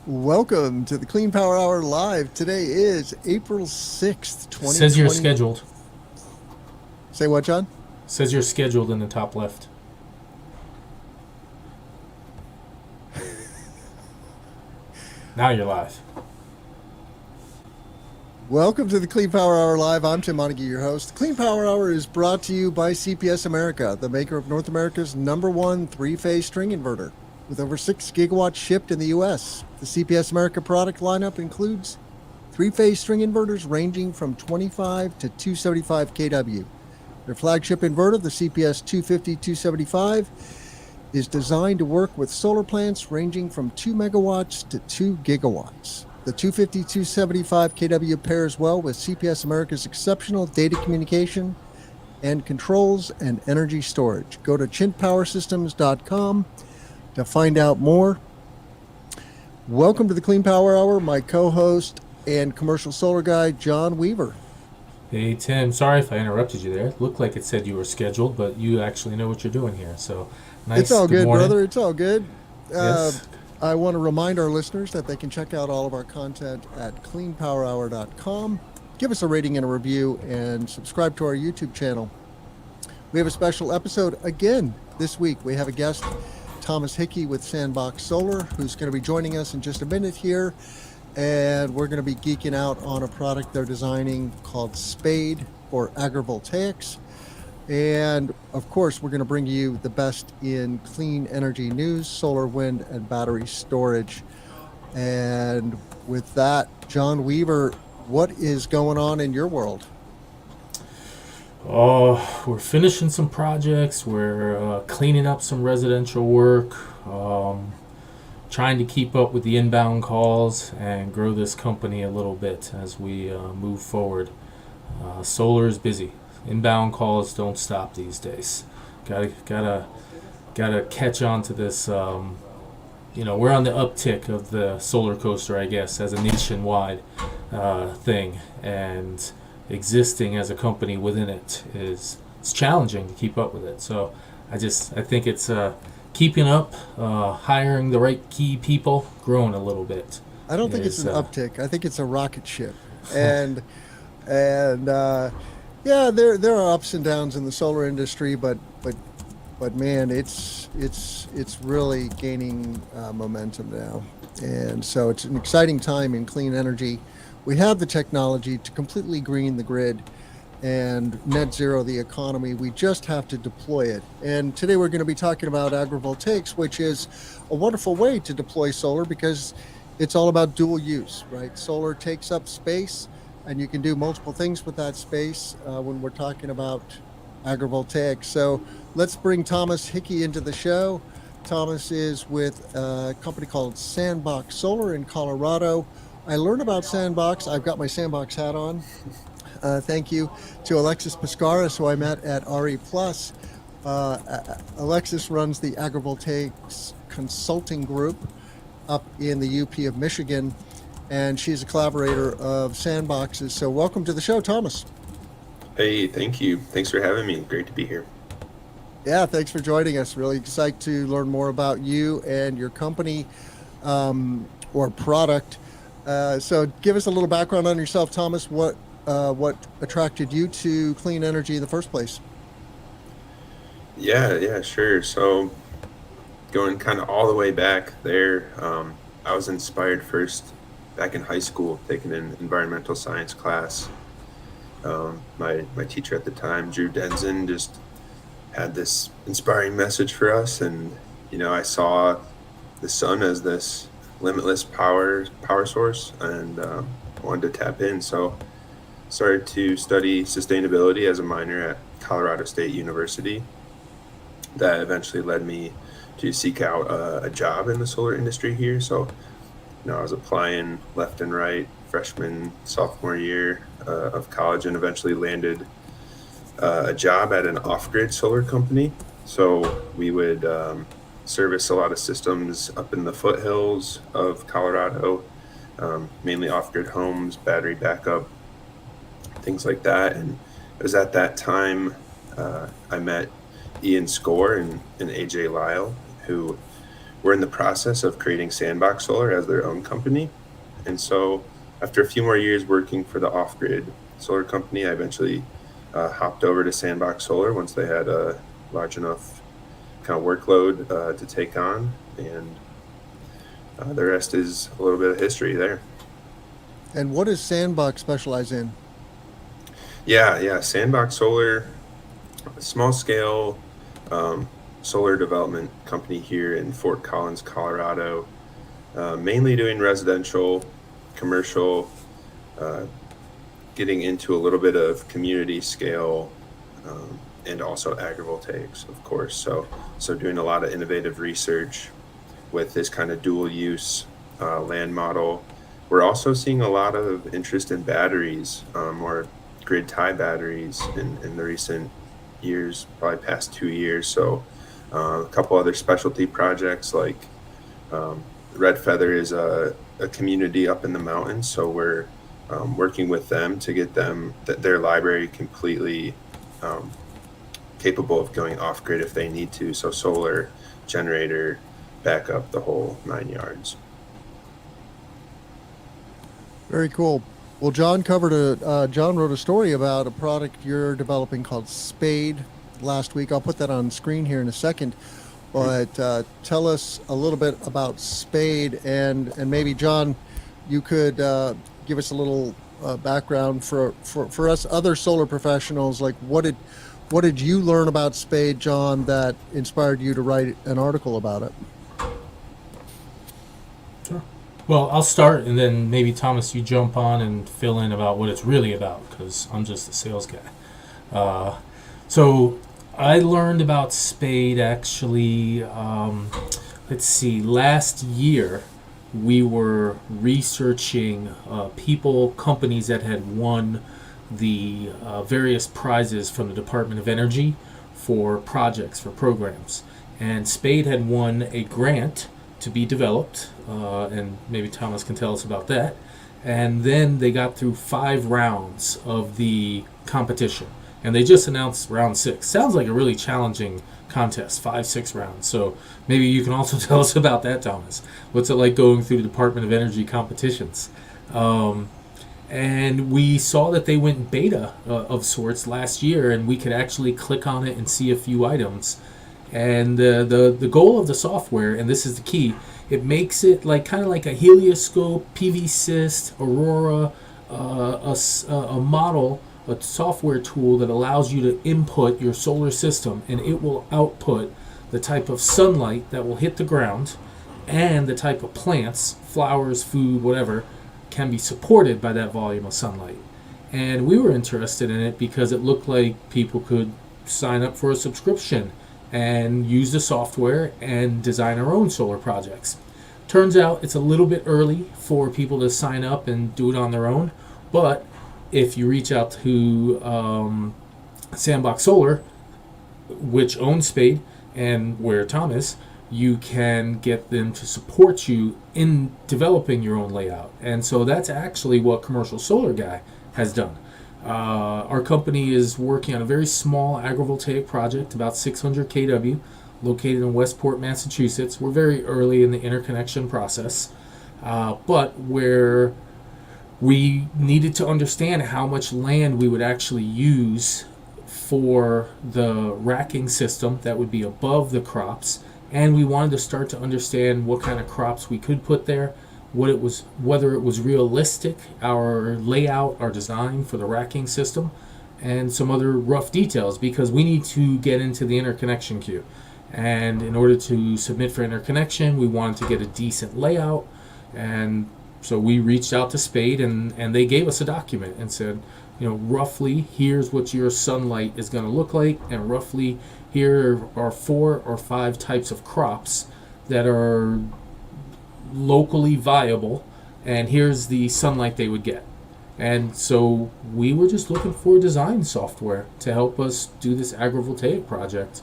Welcome to the Clean Power Hour Live. Today is April 6th, Says you're 2020. scheduled. Say what, John? Says you're scheduled in the top left. Now you're live. Welcome to the Clean Power Hour Live. I'm Tim Montague, your host. The Clean Power Hour is brought to you by CPS America, the maker of North America's #1 three-phase string inverter. With over 6 gigawatts shipped in the U.S., the CPS America product lineup includes three-phase string inverters ranging from 25 to 275 kW. Their flagship inverter, the CPS 250-275, is designed to work with solar plants ranging from 2 megawatts to 2 gigawatts. The 250-275 kW pairs well with CPS America's exceptional data communication and controls and energy storage. Go to chintpowersystems.com to find out more. Welcome to the Clean Power Hour, my co-host and commercial solar guy, John Weaver. Hey Tim, sorry if I interrupted you there. It looked like it said you were scheduled, but you actually know what you're doing here. So It's nice. all Good good, morning. brother. It's all good. Uh, Yes. I want to remind our listeners that they can check out all of our content at cleanpowerhour.com. Give us a rating and a review and subscribe to our YouTube channel. We have a special episode again this week. We have a guest, Thomas Hickey with Sandbox Solar, who's going to be joining us in just a minute here. And we're going to be geeking out on a product they're designing called SPADE or Agrivoltaics. And of course, we're going to bring you the best in clean energy news, solar, wind, and battery storage. And with that, John Weaver, what is going on in your world? Oh, we're finishing some projects. We're cleaning up some residential work. Trying to keep up with the inbound calls and grow this company a little bit as we move forward. Solar is busy. Inbound calls don't stop these days. Gotta catch on to this. We're on the uptick of the solar coaster, I guess, as a nationwide thing, and existing as a company within it's challenging to keep up with it. So I think it's keeping up, hiring the right key people, growing a little bit. I don't think it's Is an uptick. I think it's a rocket ship. And and yeah, there are ups and downs in the solar industry, but man, it's really gaining momentum now, and so it's an exciting time in clean energy. We have the technology to completely green the grid and net zero the economy. We just have to deploy it. And today we're going to be talking about agrivoltaics, which is a wonderful way to deploy solar because it's all about dual use, right? Solar takes up space, and you can do multiple things with that space when we're talking about agrivoltaics. So let's bring Thomas Hickey into the show. Thomas is with a company called Sandbox Solar in Colorado. I learned about Sandbox. I've got my Sandbox hat on. Thank you to Alexis Piscaris, who I met at RE Plus. Alexis runs the Agrivoltaics Consulting Group up in the UP of Michigan, and she's a collaborator of Sandbox's. So welcome to the show, Thomas. Hey, thank you. Thanks for having me. Great to be here. Yeah, thanks for joining us. Really excited to learn more about you and your company or product. So give us a little background on yourself, Thomas. What attracted you to clean energy in the first place? Yeah, sure. So going kind of all the way back there, I was inspired first back in high school, taking an environmental science class. My teacher at the time, Drew Denson, just had this inspiring message for us, and I saw the sun as this limitless power source, and wanted to tap in. So started to study sustainability as a minor at Colorado State University. That eventually led me to seek out a job in the solar industry here. So I was applying left and right, freshman, sophomore year of college, and eventually landed a job at an off-grid solar company. So we would service a lot of systems up in the foothills of Colorado, mainly off-grid homes, battery backup, things like that. And it was at that time I met Ian Score and AJ Lyle, who were in the process of creating Sandbox Solar as their own company. And so after a few more years working for the off-grid solar company, I eventually hopped over to Sandbox Solar once they had a large enough kind of workload to take on. And the rest is a little bit of history there. And what does Sandbox specialize in? Yeah. Sandbox Solar, a small scale solar development company here in Fort Collins, Colorado, mainly doing residential, commercial, getting into a little bit of community scale, and also agrivoltaics, of course. So doing a lot of innovative research with this kind of dual use land model. We're also seeing a lot of interest in batteries, or grid tie batteries in the recent years, probably past 2 years. So a couple other specialty projects like Red Feather is a community up in the mountains. So we're working with them to get their library completely capable of going off grid if they need to. So solar, generator, backup, the whole 9 yards. Very cool. Well, John wrote a story about a product you're developing called SPADE last week. I'll put that on screen here in a second. But tell us a little bit about SPADE, and maybe John, you could give us a little background for us other solar professionals. Like, what did you learn about SPADE, John, that inspired you to write an article about it? Sure. Well, I'll start, and then maybe Thomas, you jump on and fill in about what it's really about, because I'm just a sales guy. So I learned about SPADE actually, last year we were researching companies that had won the various prizes from the Department of Energy for projects, for programs. And SPADE had won a grant to be developed, and maybe Thomas can tell us about that. And then they got through 5 rounds of the competition. And they just announced round 6. Sounds like a really challenging contest, 5-6 rounds. So maybe you can also tell us about that, Thomas. What's it like going through the Department of Energy competitions? And we saw that they went beta of sorts last year, and we could actually click on it and see a few items. And the goal of the software, and this is the key, it makes it kind of like a helioscope, PV Syst, Aurora, a model, a software tool that allows you to input your solar system, and it will output the type of sunlight that will hit the ground and the type of plants, flowers, food, whatever, can be supported by that volume of sunlight. And we were interested in it because it looked like people could sign up for a subscription and use the software and design our own solar projects. Turns out it's a little bit early for people to sign up and do it on their own, but if you reach out to Sandbox Solar, which owns SPADE and where Tom is, you can get them to support you in developing your own layout. And so that's actually what Commercial Solar Guy has done. Our company is working on a very small agrivoltaic project, about 600 kW, located in Westport, Massachusetts. We're very early in the interconnection process, but where we needed to understand how much land we would actually use for the racking system that would be above the crops, and we wanted to start to understand what kind of crops we could put there, whether it was realistic, our layout, our design for the racking system, and some other rough details, because we need to get into the interconnection queue. And in order to submit for interconnection, we wanted to get a decent layout, and so we reached out to SPADE, and they gave us a document and said, roughly here's what your sunlight is going to look like, and roughly here are 4 or 5 types of crops that are locally viable, and here's the sunlight they would get. And so we were just looking for design software to help us do this agrivoltaic project.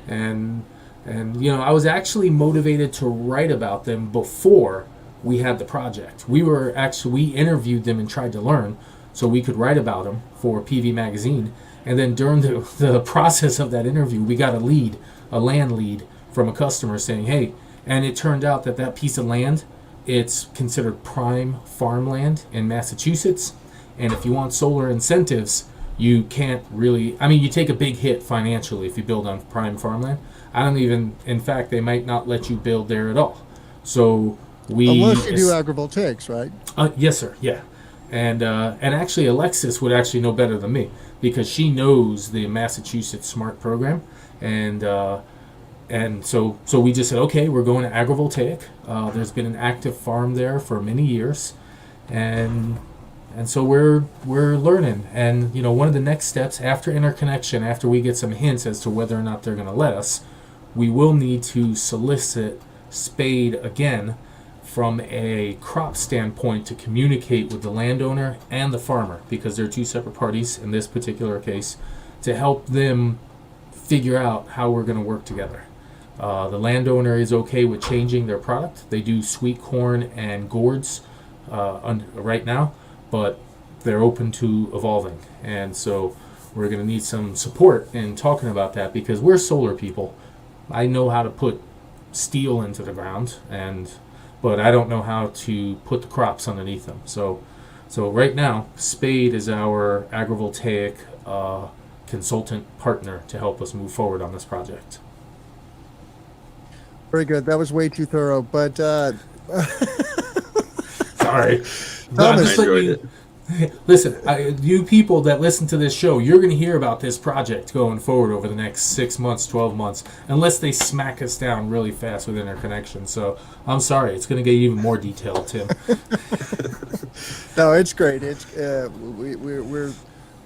And I was actually motivated to write about them before we had the project. We interviewed them and tried to learn so we could write about them for PV Magazine. And then during the process of that interview, we got a land lead from a customer saying, hey, And it turned out that that piece of land, it's considered prime farmland in Massachusetts. And if you want solar incentives, you can't really, I mean, you take a big hit financially if you build on prime farmland. I don't even, in fact, they might not let you build there at all. So Unless you do agrivoltaics, right? yes, sir. Yeah, and actually, Alexis would actually know better than me because she knows the Massachusetts Smart Program, and so we just said, okay, we're going to agrivoltaic. There's been an active farm there for many years, and so we're learning. And one of the next steps after interconnection, after we get some hints as to whether or not they're going to let us, we will need to solicit SPADE again from a crop standpoint to communicate with the landowner and the farmer, because they're two separate parties in this particular case, to help them figure out how we're going to work together. The landowner is okay with changing their product. They do sweet corn and gourds right now, but they're open to evolving. And so we're going to need some support in talking about that, because we're solar people. I know how to put steel into the ground, but I don't know how to put the crops underneath them. So right now, SPADE is our agrivoltaic consultant partner to help us move forward on this project. Very good. That was way too thorough, but Sorry. Thomas, I'm just letting you, listen, you people that listen to this show, you're going to hear about this project going forward over the next 6 months, 12 months, unless they smack us down really fast with interconnection. So I'm sorry, it's going to get even more detailed, Tim. No, it's great. It's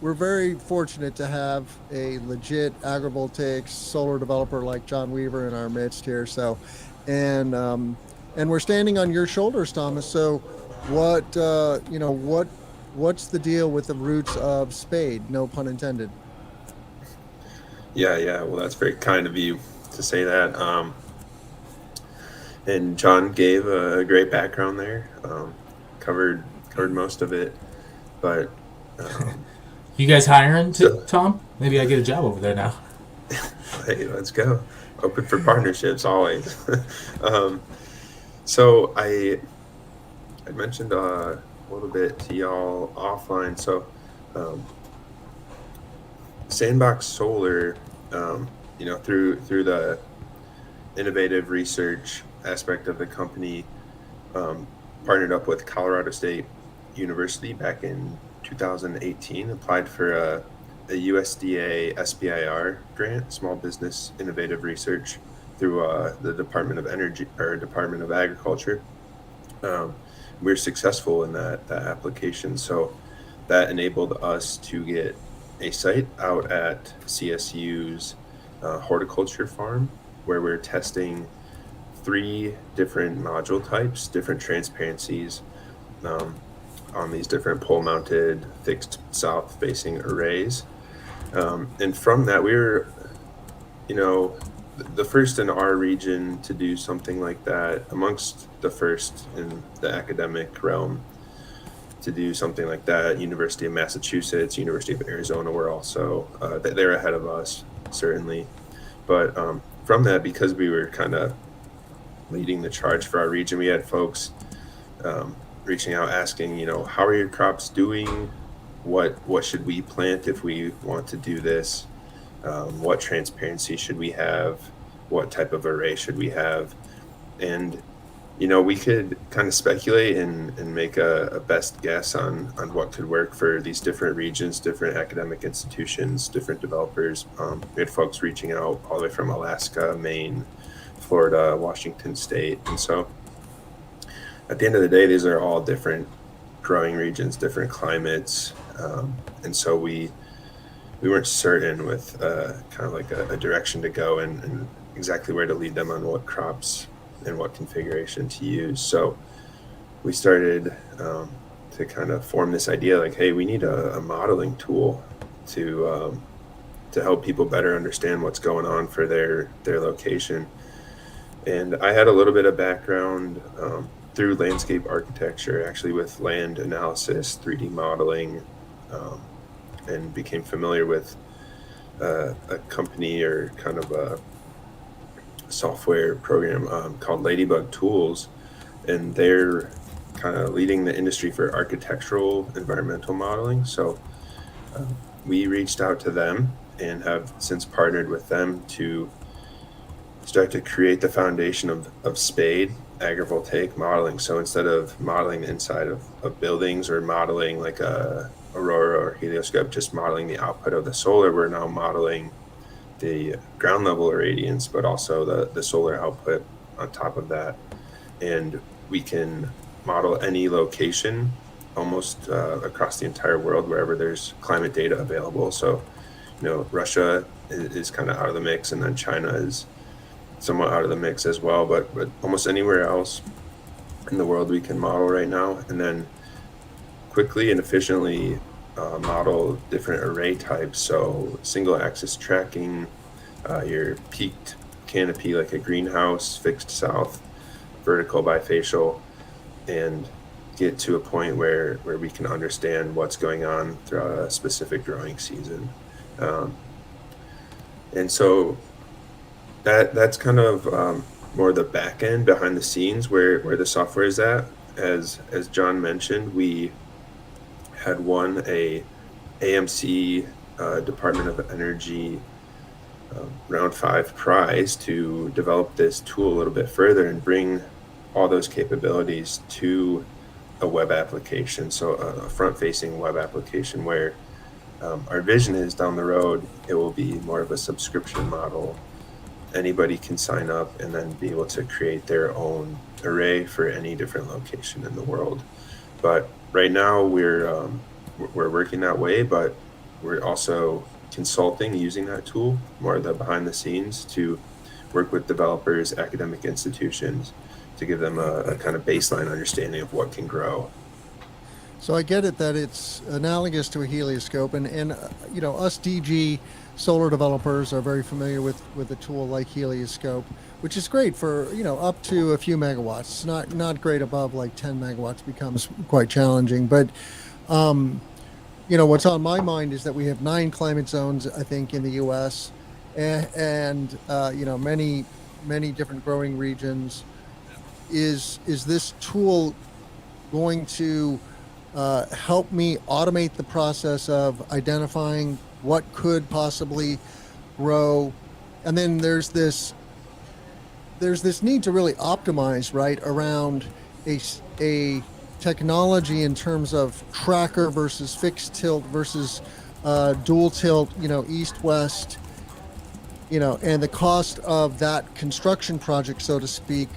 we're very fortunate to have a legit agrivoltaic solar developer like John Weaver in our midst here. So, and we're standing on your shoulders, Thomas. So, what's the deal with the roots of SPADE? No pun intended. Yeah. Well, that's very kind of you to say that. And John gave a great background there. Covered most of it, but. You guys hiring, Tom? Maybe I get a job over there now. Hey, let's go. Open for partnerships always. So I mentioned a little bit to y'all offline. So Sandbox Solar, through the innovative research aspect of the company, partnered up with Colorado State University back in 2018, applied for a USDA SBIR grant, Small Business Innovative Research, through the Department of Energy or Department of Agriculture. We were successful in that application, so that enabled us to get a site out at CSU's horticulture farm, where we're testing 3 different module types, different transparencies, on these different pole-mounted fixed south-facing arrays. And from that, we were, the first in our region to do something like that, amongst the first in the academic realm to do something like that. University of Massachusetts, University of Arizona were also, they're ahead of us, certainly. But from that, because we were kind of leading the charge for our region, we had folks reaching out, asking, how are your crops doing? What should we plant if we want to do this? What transparency should we have? What type of array should we have? And, we could kind of speculate and make a best guess on what could work for these different regions, different academic institutions, different developers. We had folks reaching out all the way from Alaska, Maine, Florida, Washington State. And so at the end of the day, these are all different growing regions, different climates. And so we weren't certain with kind of like a direction to go and exactly where to lead them on what crops and what configuration to use. So we started to kind of form this idea like, hey, we need a modeling tool to help people better understand what's going on for their location. And I had a little bit of background through landscape architecture, actually with land analysis, 3D modeling, and became familiar with a company or kind of a software program called Ladybug Tools, and they're kind of leading the industry for architectural environmental modeling. So we reached out to them and have since partnered with them to start to create the foundation of SPADE Agrivoltaic modeling. So instead of modeling the inside of buildings or modeling like a aurora or helioscope, just modeling the output of the solar, we're now modeling the ground level irradiance, but also the solar output on top of that. And we can model any location almost across the entire world, wherever there's climate data available. So, Russia is kind of out of the mix, and then China is somewhat out of the mix as well, but almost anywhere else in the world we can model right now, and then quickly and efficiently model different array types. So single axis tracking, your peaked canopy like a greenhouse, fixed south, vertical bifacial, and get to a point where we can understand what's going on throughout a specific growing season. And so that's kind of more the back end behind the scenes where the software is at. As John mentioned, we had won a AMC Department of Energy round 5 prize to develop this tool a little bit further and bring all those capabilities to a web application, so a front-facing web application where our vision is down the road it will be more of a subscription model. Anybody can sign up and then be able to create their own array for any different location in the world. But right now we're working that way, but we're also consulting using that tool, more of the behind the scenes, to work with developers, academic institutions, to give them a kind of baseline understanding of what can grow. So I get it that it's analogous to a helioscope, and us DG solar developers are very familiar with a tool like helioscope, which is great for up to a few megawatts. Not great above like 10 megawatts becomes quite challenging. But what's on my mind is that we have 9 climate zones, I think, in the U.S. and many different growing regions. Is this tool going to help me automate the process of identifying what could possibly grow? And then there's this need to really optimize, right, around a technology in terms of tracker versus fixed tilt versus dual tilt, east west, and the cost of that construction project, so to speak,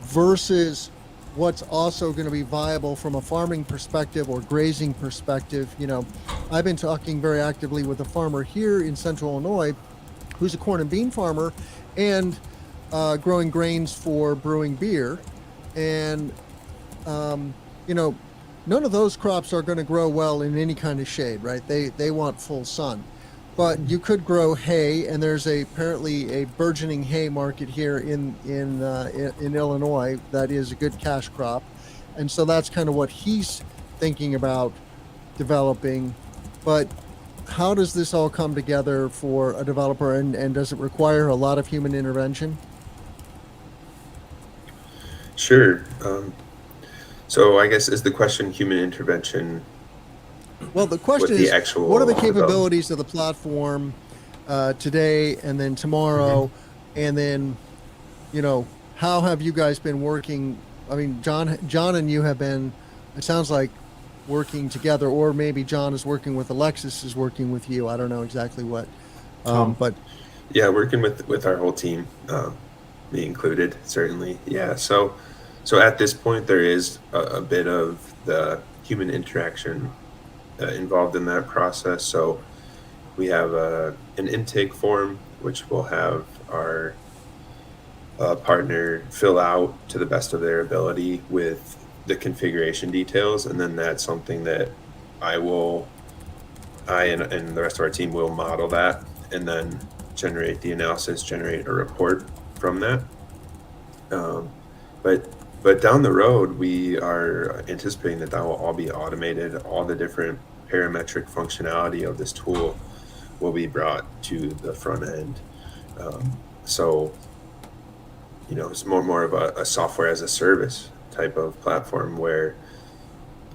versus what's also going to be viable from a farming perspective or grazing perspective. I've been talking very actively with a farmer here in central Illinois who's a corn and bean farmer and growing grains for brewing beer. And, none of those crops are going to grow well in any kind of shade, right? They want full sun. But you could grow hay, and there's apparently a burgeoning hay market here in Illinois that is a good cash crop, and so that's kind of what he's thinking about developing. But how does this all come together for a developer, and does it require a lot of human intervention? Sure. So I guess is the question human intervention? Well, the question is, what are the capabilities of the platform today and then tomorrow? Mm-hmm. And then, how have you guys been working? I mean, John and you have been, it sounds like, working together, or maybe John is working with Alexis is working with you. I don't know exactly what. But yeah, working with our whole team, me included, certainly. Yeah. So at this point, there is a bit of the human interaction involved in that process. So we have an intake form, which we'll have our partner fill out to the best of their ability with the configuration details, and then that's something that I and the rest of our team will model that, and then generate the analysis, generate a report from that. But down the road, we are anticipating that will all be automated. All the different parametric functionality of this tool will be brought to the front end. So it's more of a software as a service type of platform where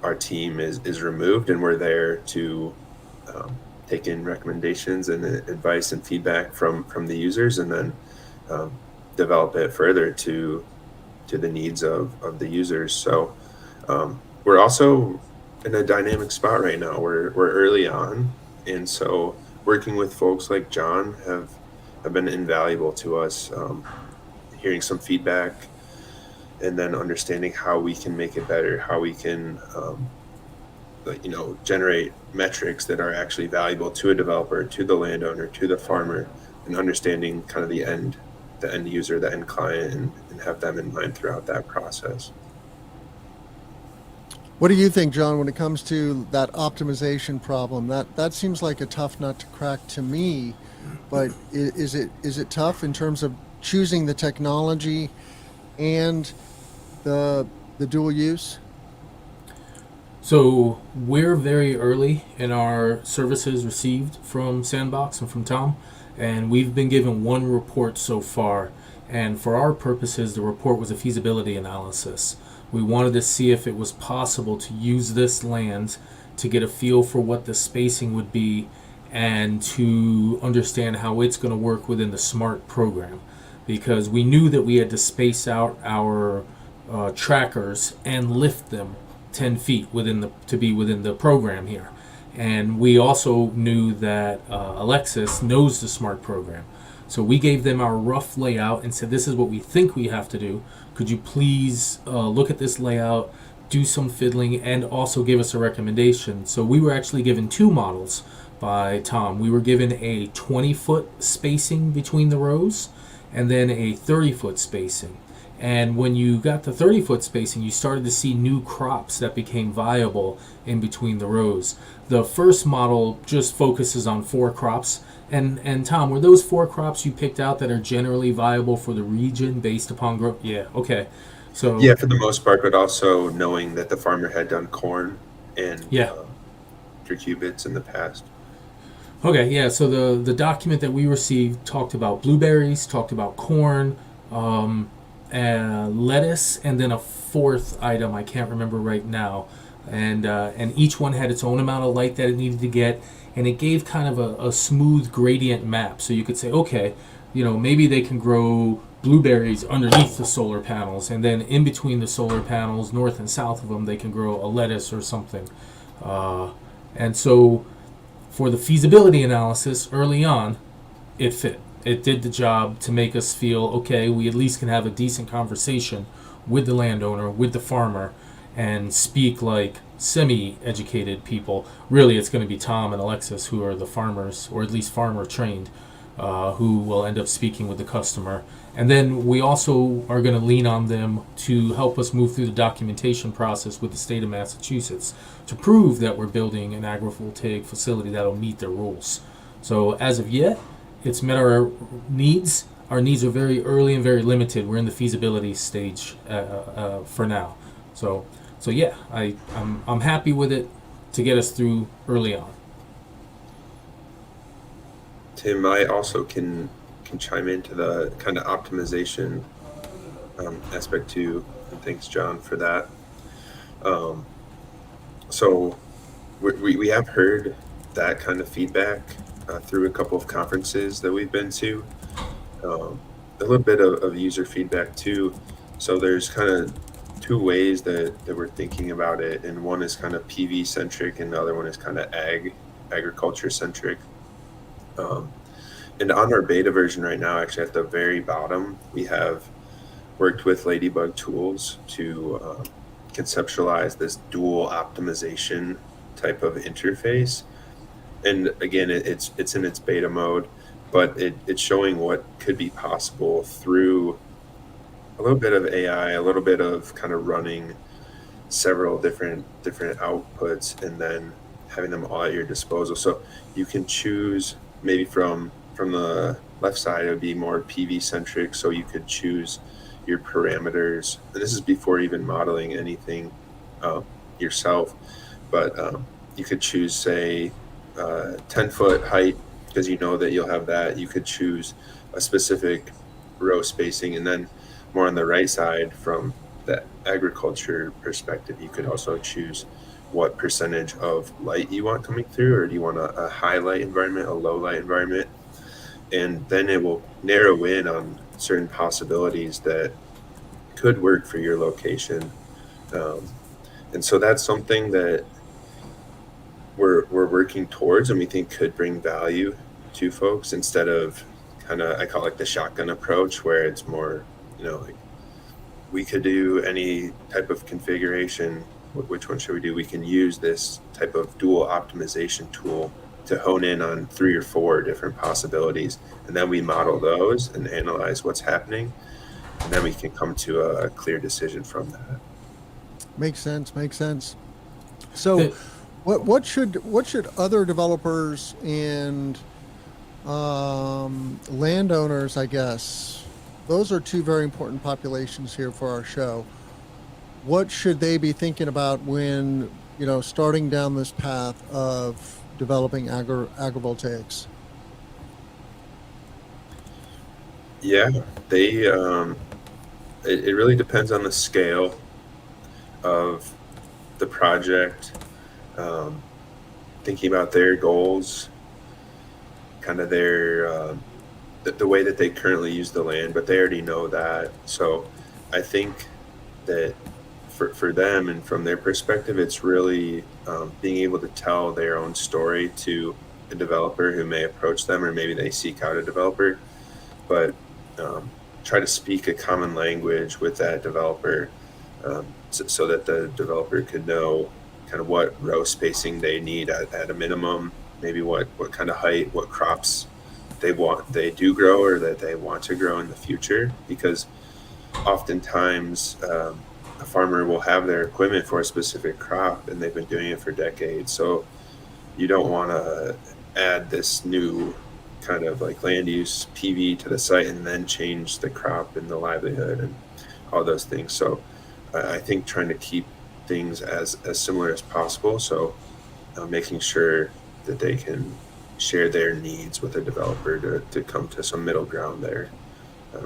our team is removed and we're there to take in recommendations and advice and feedback from the users, and then develop it further to the needs of the users. So we're also in a dynamic spot right now. We're early on, and so working with folks like John have been invaluable to us. Hearing some feedback and then understanding how we can make it better, how we can generate metrics that are actually valuable to a developer, to the landowner, to the farmer, and understanding kind of the end user, the end client, and have them in mind throughout that process. What do you think, John, when it comes to that optimization problem? That seems like a tough nut to crack to me, but is it tough in terms of choosing the technology and the dual use? So we're very early in our services received from Sandbox and from Tom, and we've been given one report so far. And for our purposes, the report was a feasibility analysis. We wanted to see if it was possible to use this land to get a feel for what the spacing would be and to understand how it's going to work within the SMART program. Because we knew that we had to space out our trackers and lift them 10 feet to be within the program here. And we also knew that Alexis knows the SMART program. So we gave them our rough layout and said, this is what we think we have to do. Could you please look at this layout, do some fiddling, and also give us a recommendation? So we were actually given two models by Tom. We were given a 20-foot spacing between the rows and then a 30-foot spacing. And when you got the 30-foot spacing, you started to see new crops that became viable in between the rows. The first model just focuses on 4 crops. And Tom, were those 4 crops you picked out that are generally viable for the region based upon growth? Yeah, okay. So yeah, for the most part, but also knowing that the farmer had done corn and cucurbits in the past. Okay, yeah, so the document that we received talked about blueberries, talked about corn, lettuce, and then a 4th item I can't remember right now. And each one had its own amount of light that it needed to get, and it gave kind of a smooth gradient map. So you could say, okay, maybe they can grow blueberries underneath the solar panels, and then in between the solar panels, north and south of them, they can grow a lettuce or something. And so for the feasibility analysis early on, it fit. It did the job to make us feel, okay, we at least can have a decent conversation with the landowner, with the farmer, and speak like semi-educated people. Really, it's going to be Tom and Alexis who are the farmers, or at least farmer trained, who will end up speaking with the customer. And then we also are going to lean on them to help us move through the documentation process with the state of Massachusetts to prove that we're building an agrivoltaic facility that'll meet their rules. So as of yet, it's met our needs. Our needs are very early and very limited. We're in the feasibility stage for now. So yeah, I'm happy with it to get us through early on. Tim, I also can chime into the kind of optimization aspect too, and thanks, John, for that. So we have heard that kind of feedback through a couple of conferences that we've been to. A little bit of user feedback too. So there's kind of 2 ways that we're thinking about it, and one is kind of PV centric and the other one is kind of agriculture centric. And on our beta version right now, actually at the very bottom, we have worked with Ladybug Tools to conceptualize this dual optimization type of interface. And again, it's in its beta mode, but it's showing what could be possible through a little bit of AI, a little bit of kind of running several different outputs and then having them all at your disposal. So you can choose maybe from the left side, it would be more PV centric. So you could choose your parameters, and this is before even modeling anything yourself, but you could choose, say, 10-foot height, because you know that you'll have that. You could choose a specific row spacing, and then more on the right side, from the agriculture perspective, you could also choose what percentage of light you want coming through, or do you want a high light environment, a low light environment? And then it will narrow in on certain possibilities that could work for your location. Um, and so that's something that we're working towards, and we think could bring value to folks, instead of kind of, I call it the shotgun approach, where it's more, like, we could do any type of configuration. Which one should we do? We can use this type of dual optimization tool to hone in on 3 or 4 different possibilities, and then we model those and analyze what's happening, and then we can come to a clear decision from that. Makes sense. Makes sense. So, The- what should other developers and landowners, I guess, those are 2 very important populations here for our show. What should they be thinking about when starting down this path of developing agrivoltaics? Yeah, they it really depends on the scale of the project, um, thinking about their goals, kind of their the way that they currently use the land, but they already know that. So I think that for them and from their perspective, it's really being able to tell their own story to a developer who may approach them, or maybe they seek out a developer, but try to speak a common language with that developer, so that the developer could know kind of what row spacing they need at a minimum, maybe what kind of height, what crops they do grow, or that they want to grow in the future. Because oftentimes a farmer will have their equipment for a specific crop, and they've been doing it for decades. So you don't want to add this new kind of like land use PV to the site and then change the crop and the livelihood and all those things. So I think trying to keep things as similar as possible. So making sure that they can share their needs with a developer to come to some middle ground there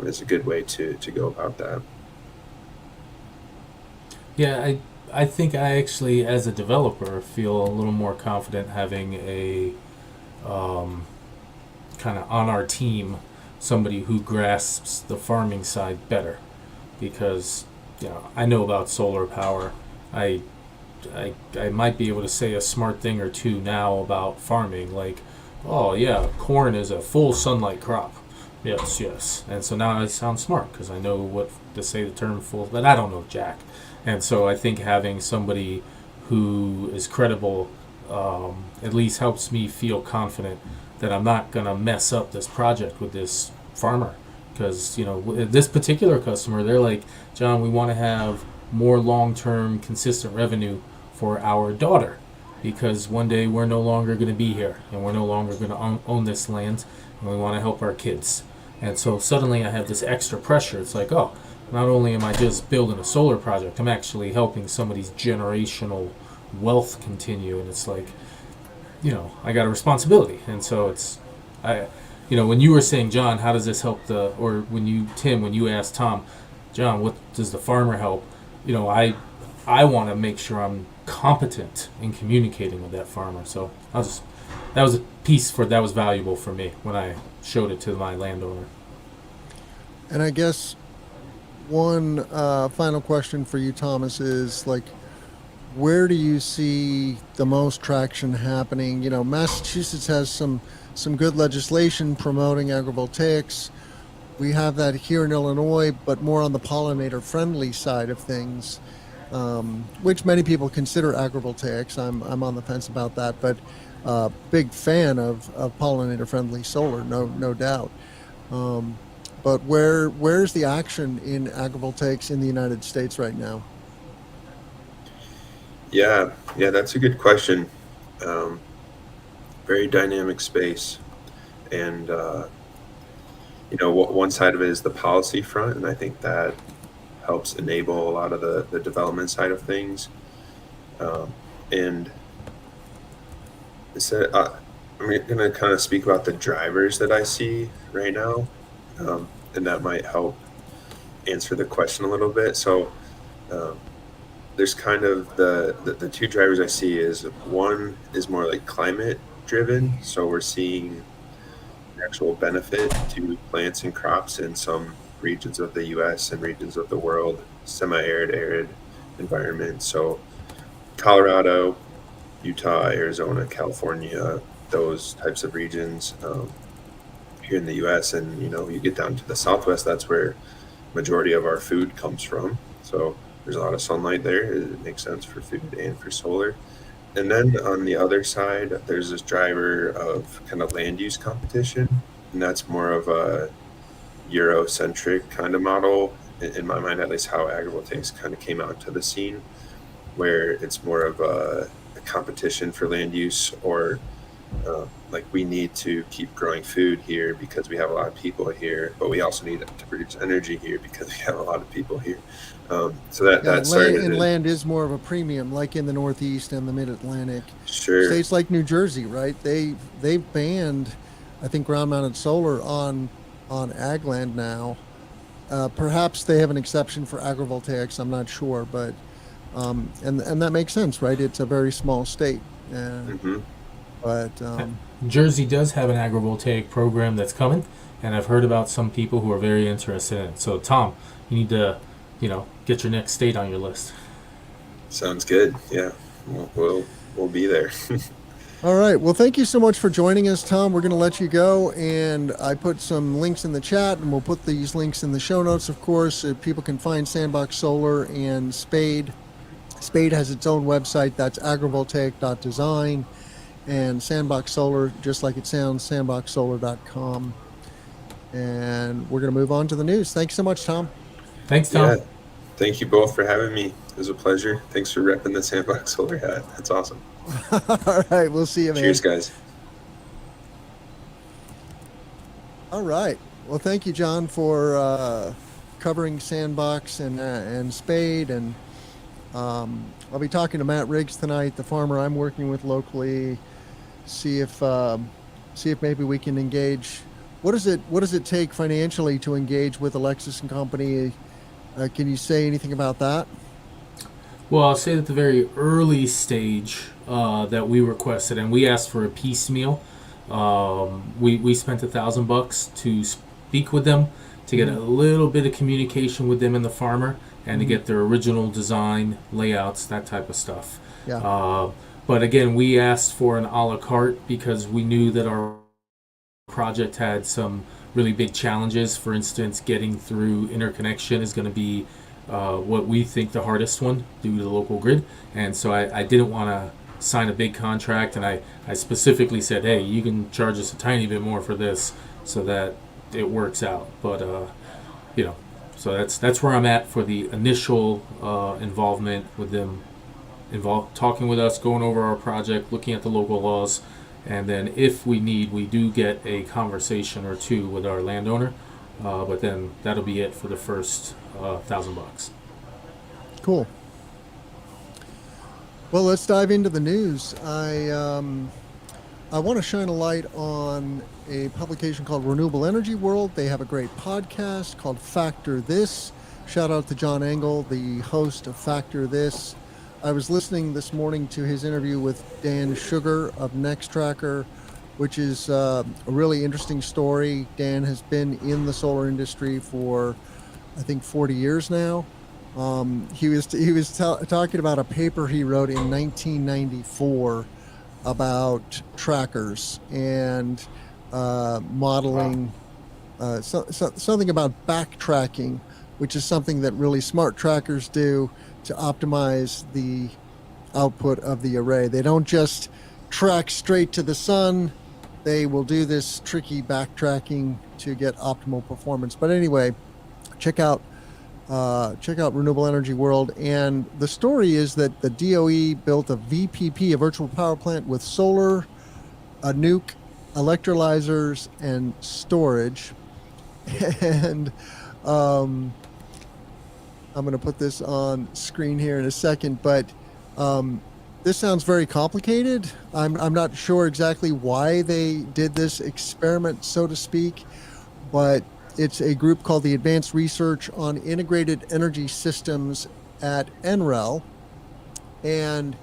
is a good way to go about that. Yeah, I think I actually, as a developer, feel a little more confident having a kind of on our team somebody who grasps the farming side better, because I know about solar power. I might be able to say a smart thing or two now about farming, like, oh yeah, corn is a full sunlight crop. Yes. And so now I sound smart because I know what to say the term full, but I don't know jack. And so I think having somebody who is credible at least helps me feel confident that I'm not going to mess up this project with this farmer. Because, this particular customer, they're like, John, we want to have more long-term consistent revenue for our daughter, because one day we're no longer going to be here and we're no longer going to own this land, and we want to help our kids. And so suddenly I have this extra pressure. It's like, oh, not only am I just building a solar project, I'm actually helping somebody's generational wealth continue. And it's like, I got a responsibility. And so when you were saying, John, how does this help or when you asked Tom, John, what does the farmer help? I want to make sure I'm competent in communicating with that farmer. So that was a piece that was valuable for me when I showed it to my landowner. And I guess one final question for you, Thomas, is like, where do you see the most traction happening? Massachusetts has some good legislation promoting agrivoltaics. We have that here in Illinois, but more on the pollinator-friendly side of things, which many people consider agrivoltaics. I'm on the fence about that, but big fan of pollinator-friendly solar, no doubt. But where's the action in agrivoltaics in the United States right now? Yeah, that's a good question. Very dynamic space, and one side of it is the policy front, and I think that helps enable a lot of the development side of things. And so I'm going to kind of speak about the drivers that I see right now, and that might help answer the question a little bit. So um, there's kind of the two drivers I see is one is more like climate driven. So we're seeing actual benefit to plants and crops in some regions of the US and regions of the world, semi-arid, arid environment. So Colorado, Utah, Arizona, California, those types of regions here in the US. And, you get down to the Southwest, that's where majority of our food comes from. So there's a lot of sunlight there. It makes sense for food and for solar. And then on the other side, there's this driver of kind of land use competition, and that's more of a Eurocentric kind of model, in my mind, at least how agrivoltaics kind of came out to the scene, where it's more of a competition for land use, or like we need to keep growing food here because we have a lot of people here, but we also need to produce energy here because we have a lot of people here. So that started. And land is more of a premium, like in the Northeast and the Mid-Atlantic. Sure. States like New Jersey, right? They've banned, I think, ground-mounted solar on ag land now. Perhaps they have an exception for agrivoltaics. I'm not sure, but and that makes sense, right? It's a very small state. Mm-hmm. But Jersey does have an agrivoltaic program that's coming, and I've heard about some people who are very interested in it. So, Tom, you need to, get your next state on your list. Sounds good. Yeah, we'll be there. all right. Well, thank you so much for joining us, Tom. We're going to let you go, and I put some links in the chat, and we'll put these links in the show notes, of course. People can find Sandbox Solar and SPADE. SPADE has its own website. That's agrivoltaic.design. And Sandbox Solar, just like it sounds, sandboxsolar.com. And we're going to move on to the news. Thanks so much, Tom. Thanks, Tom. Yeah, thank you both for having me. It was a pleasure. Thanks for repping the Sandbox Solar hat. That's awesome. All right, we'll see you, man. Cheers, guys. All right. Well, thank you, John, for covering Sandbox and Spade. And I'll be talking to Matt Riggs tonight, the farmer I'm working with locally. See if maybe we can engage. What does it take financially to engage with Alexis and Company? Can you say anything about that? Well, I'll say at the very early stage that we requested, and we asked for a piecemeal. We spent $1,000 to speak with them, to get a little bit of communication with them and the farmer, and to get their original design, layouts, that type of stuff. Yeah. But again, we asked for an a la carte because we knew that our project had some really big challenges. For instance, getting through interconnection is going to be what we think the hardest one due to the local grid. And so I didn't want to sign a big contract, and I specifically said, hey, you can charge us a tiny bit more for this so that it works out. But so that's where I'm at for the initial involvement with them, talking with us, going over our project, looking at the local laws, and then if we do get a conversation or two with our landowner, but then that'll be it for the first $1,000. Cool. Well, let's dive into the news. I want to shine a light on a publication called Renewable Energy World. They have a great podcast called Factor This. Shout out to John Engel, the host of Factor This. I was listening this morning to his interview with Dan Sugar of Nextracker, which is a really interesting story. Dan has been in the solar industry for, I think, 40 years now. He was talking about a paper he wrote in 1994 about trackers and modeling, something about backtracking, which is something that really smart trackers do to optimize the output of the array. They don't just track straight to the sun. They will do this tricky backtracking to get optimal performance. But anyway, check out Renewable Energy World. And the story is that the DOE built a VPP, a virtual power plant, with solar, a nuke, electrolyzers, and storage. And I'm going to put this on screen here in a second, but this sounds very complicated. I'm not sure exactly why they did this experiment, so to speak, but it's a group called the Advanced Research on Integrated Energy Systems at NREL, and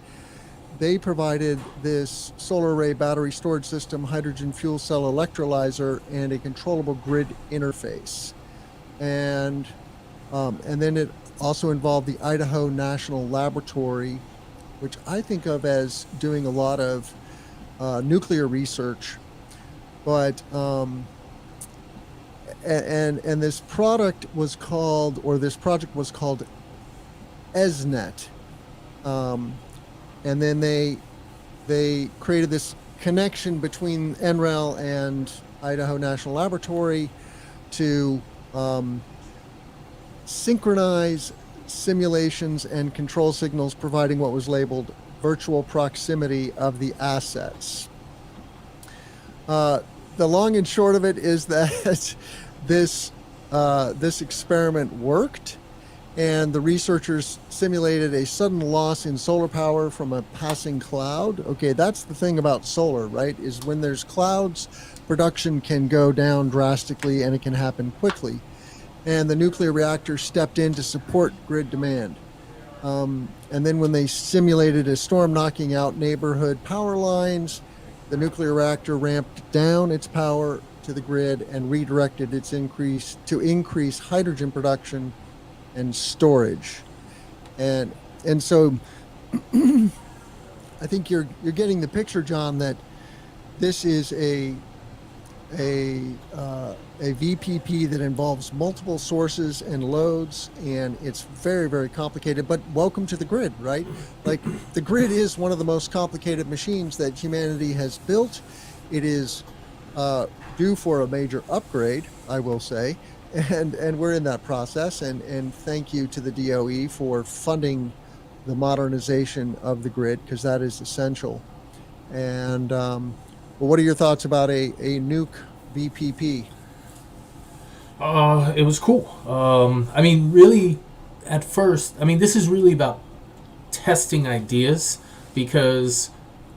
they provided this solar array battery storage system, hydrogen fuel cell electrolyzer, and a controllable grid interface. And then it also involved the Idaho National Laboratory, which I think of as doing a lot of nuclear research. But and this product was called, or this project was called ESNet. And then they created this connection between NREL and Idaho National Laboratory to synchronize simulations and control signals, providing what was labeled virtual proximity of the assets. The long and short of it is that this experiment worked, and the researchers simulated a sudden loss in solar power from a passing cloud. Okay, that's the thing about solar, right? Is when there's clouds, production can go down drastically, and it can happen quickly. And the nuclear reactor stepped in to support grid demand. And then when they simulated a storm knocking out neighborhood power lines, the nuclear reactor ramped down its power to the grid and redirected its increase hydrogen production and storage. And so I think you're getting the picture, John, that this is a VPP that involves multiple sources and loads, and it's very, very complicated, but welcome to the grid, right? Like, the grid is one of the most complicated machines that humanity has built. It is due for a major upgrade, I will say, and we're in that process, and thank you to the DOE for funding the modernization of the grid, because that is essential. And well, what are your thoughts about a nuke VPP? It was cool. I mean, really, at first, I mean, this is really about testing ideas, because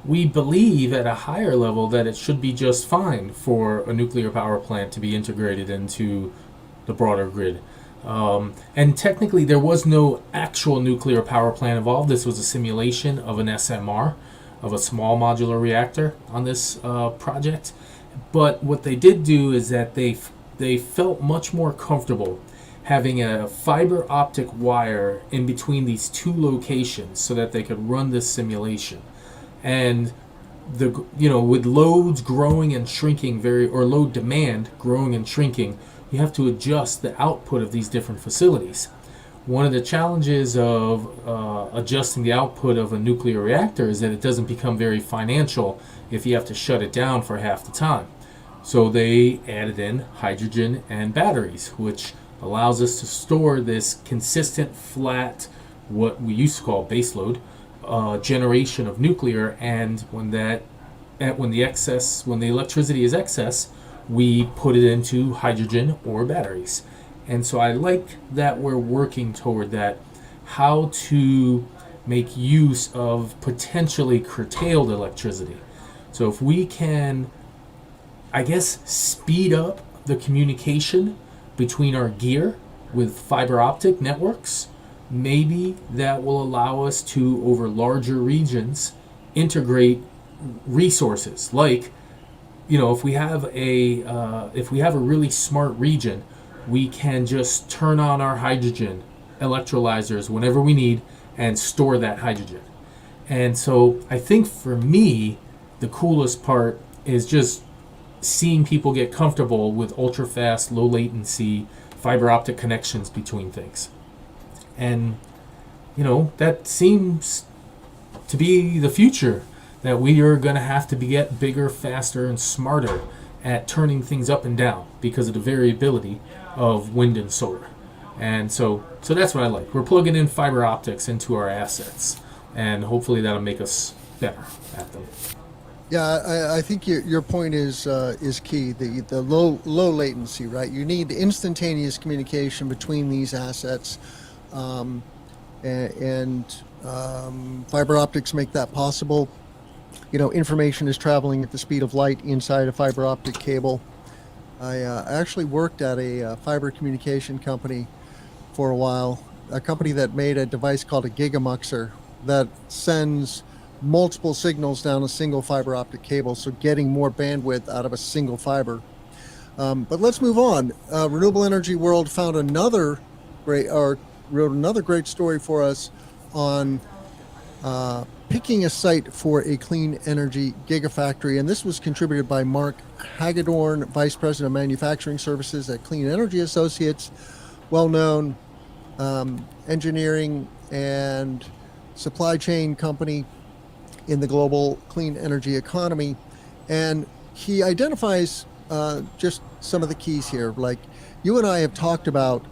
we believe at a higher level that it should be just fine for a nuclear power plant to be integrated into the broader grid. And technically, there was no actual nuclear power plant involved. This was a simulation of an SMR, of a small modular reactor on this project. But what they did do is that they felt much more comfortable having a fiber optic wire in between these two locations so that they could run this simulation. And with loads growing and shrinking or load demand growing and shrinking, you have to adjust the output of these different facilities. One of the challenges of adjusting the output of a nuclear reactor is that it doesn't become very financial if you have to shut it down for half the time. So they added in hydrogen and batteries, which allows us to store this consistent, flat, what we used to call baseload generation of nuclear. And when the electricity is excess, we put it into hydrogen or batteries. And so I like that we're working toward that, how to make use of potentially curtailed electricity. So if we can, I guess, speed up the communication between our gear with fiber optic networks, maybe that will allow us to, over larger regions, integrate resources. Like, if we have a really smart region, we can just turn on our hydrogen electrolyzers whenever we need and store that hydrogen. And so I think for me, the coolest part is just seeing people get comfortable with ultra fast, low latency fiber optic connections between things. And that seems to be the future, that we are going to have to get bigger, faster, and smarter at turning things up and down because of the variability of wind and solar. And so that's what I like. We're plugging in fiber optics into our assets, and hopefully that'll make us better at them. Yeah, I think your point is key. The low latency, right? You need instantaneous communication between these assets, and fiber optics make that possible. Information is traveling at the speed of light inside a fiber optic cable. I actually worked at a fiber communication company for a while, a company that made a device called a gigamuxer that sends multiple signals down a single fiber optic cable, so getting more bandwidth out of a single fiber. But let's move on. Renewable Energy World found another wrote another great story for us on picking a site for a clean energy gigafactory, and this was contributed by Mark Hagedorn, Vice President of Manufacturing Services at Clean Energy Associates, well-known engineering and supply chain company in the global clean energy economy. And he identifies just some of the keys here. Like, you and I have talked about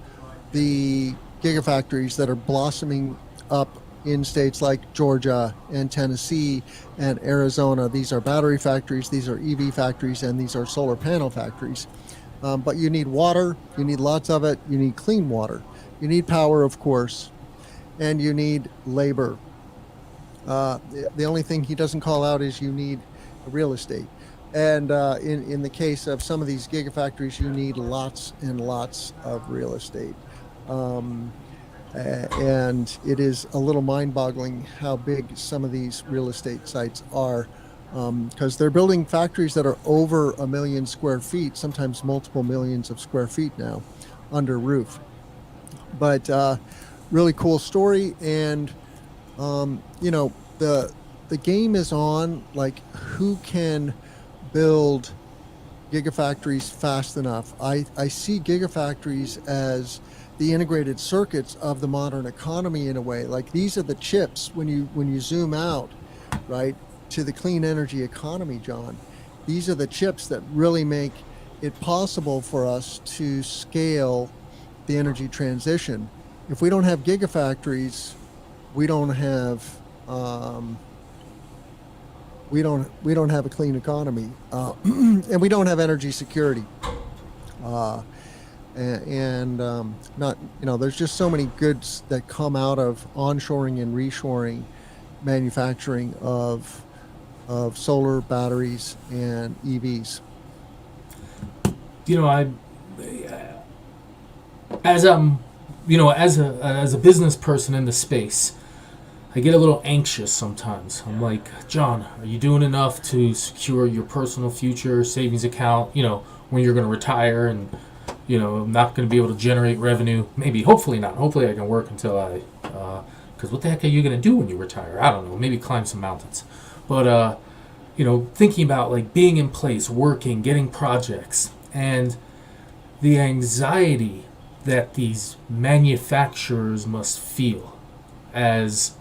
the gigafactories that are blossoming up in states like Georgia and Tennessee and Arizona. These are battery factories, these are EV factories, and these are solar panel factories. But you need water, you need lots of it, you need clean water, you need power, of course, and you need labor. The only thing he doesn't call out is you need real estate. And in the case of some of these gigafactories, you need lots and lots of real estate. And it is a little mind-boggling how big some of these real estate sites are, because they're building factories that are over 1 million square feet, sometimes multiple millions of square feet now, under roof. But really cool story, and the game is on, like, who can build gigafactories fast enough. I see gigafactories as the integrated circuits of the modern economy in a way. Like, these are the chips when you zoom out, right, to the clean energy economy, John. These are the chips that really make it possible for us to scale the energy transition. If we don't have gigafactories, we don't have a clean economy, and we don't have energy security. There's just so many goods that come out of onshoring and reshoring manufacturing of solar, batteries, and EVs. As a business person in the space, I get a little anxious sometimes. I'm like, John, are you doing enough to secure your personal future savings account, when you're going to retire and, I'm not going to be able to generate revenue? Maybe, hopefully not. Hopefully I can work until because what the heck are you going to do when you retire? I don't know, maybe climb some mountains. But, thinking about, like, being in place, working, getting projects, and the anxiety that these manufacturers must feel as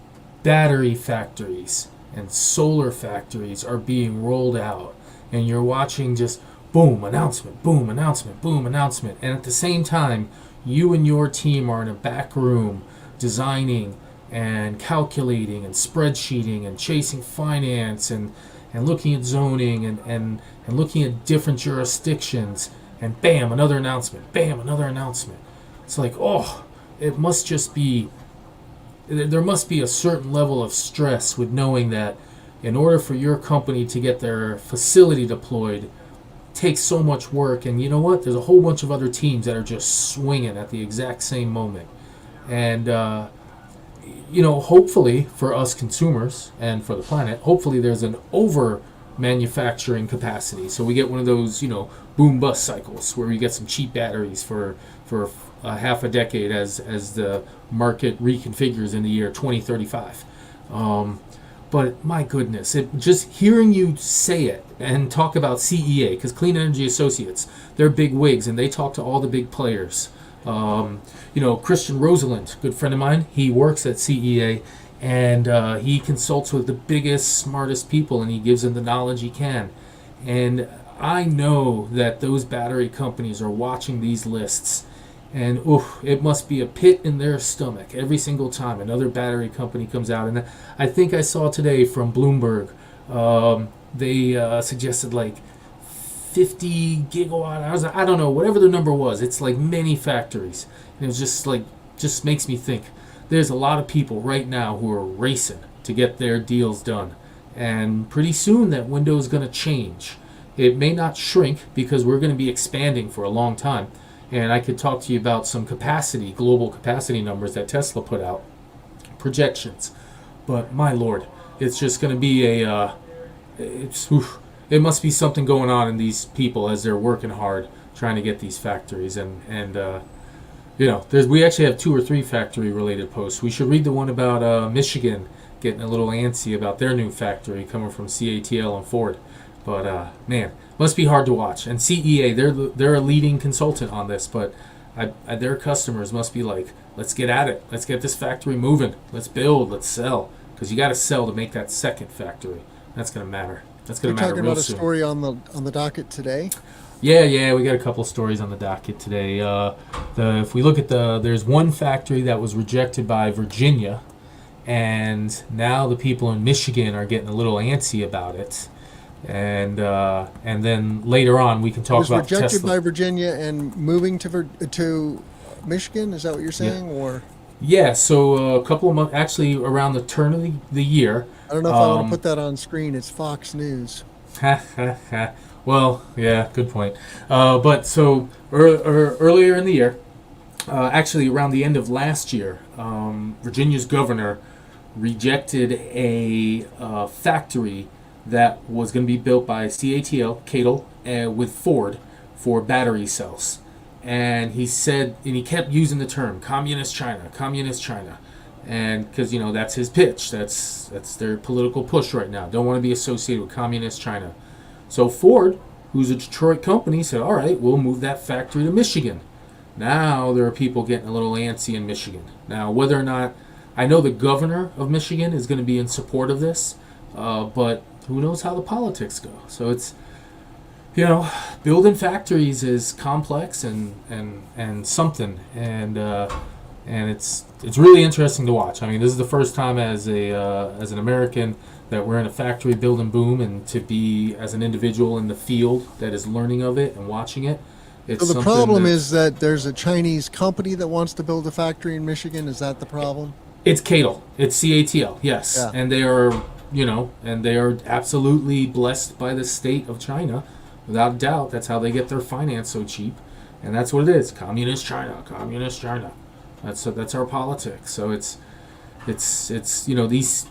battery factories and solar factories are being rolled out, and you're watching just boom announcement, boom announcement, boom announcement, and at the same time you and your team are in a back room designing and calculating and spreadsheeting and chasing finance and looking at zoning and looking at different jurisdictions, and bam, another announcement, bam, another announcement. It's like, it must just be, there must be a certain level of stress with knowing that in order for your company to get their facility deployed, it takes so much work. And you know what? There's a whole bunch of other teams that are just swinging at the exact same moment. And, hopefully for us consumers and for the planet, hopefully there's an over manufacturing capacity. So we get one of those, boom bust cycles where we get some cheap batteries for half a decade as the market reconfigures in the year 2035. But my goodness, just hearing you say it and talk about CEA, because Clean Energy Associates, they're big wigs and they talk to all the big players. Christian Rosalind, good friend of mine, he works at CEA, and he consults with the biggest, smartest people, and he gives them the knowledge he can. And I know that those battery companies are watching these lists, and it must be a pit in their stomach every single time another battery company comes out. And I think I saw today from Bloomberg, they suggested like 50 gigawatt hours. I don't know, whatever the number was. It's like many factories. And it was just makes me think there's a lot of people right now who are racing to get their deals done. And pretty soon that window is going to change. It may not shrink because we're going to be expanding for a long time. And I could talk to you about some capacity, global capacity numbers that Tesla put out, projections. But my lord, it's just going to be it must be something going on in these people as they're working hard trying to get these factories. And we actually have 2 or 3 factory related posts. We should read the one about Michigan getting a little antsy about their new factory coming from CATL and Ford. But man, must be hard to watch. And CEA, they're a leading consultant on this, but their customers must be like, let's get at it. Let's get this factory moving. Let's build. Let's sell. Because you got to sell to make that second factory. That's going to matter. That's going to matter real soon. You're talking about a story on the docket today? Yeah, we got a couple of stories on the docket today. If we look at there's one factory that was rejected by Virginia, and now the people in Michigan are getting a little antsy about it. And then later on we can talk about Tesla. It was rejected by Virginia and moving to Michigan. Is that what you're saying, or? Yeah. So a couple of months, actually around the turn of the year. I don't know if I want to put that on screen. It's Fox News. Well, yeah, good point. But so earlier in the year, actually around the end of last year, Virginia's governor rejected a factory that was going to be built by CATL with Ford for battery cells. And he said, and he kept using the term communist China. And because, that's his pitch. That's their political push right now. Don't want to be associated with communist China. So Ford, who's a Detroit company, said, all right, we'll move that factory to Michigan. Now there are people getting a little antsy in Michigan. Now, whether or not, I know the governor of Michigan is going to be in support of this, but who knows how the politics go. So it's, building factories is complex and something, and it's really interesting to watch. I mean, this is the first time as an American that we're in a factory building boom, and to be as an individual in the field that is learning of it and watching it. So the problem is that there's a Chinese company that wants to build a factory in Michigan. Is that the problem? It's CATL. It's CATL. Yes, yeah. And they are absolutely blessed by the state of China, without doubt. That's how they get their finance so cheap, and that's what it is. Communist China. That's our politics. So it's these.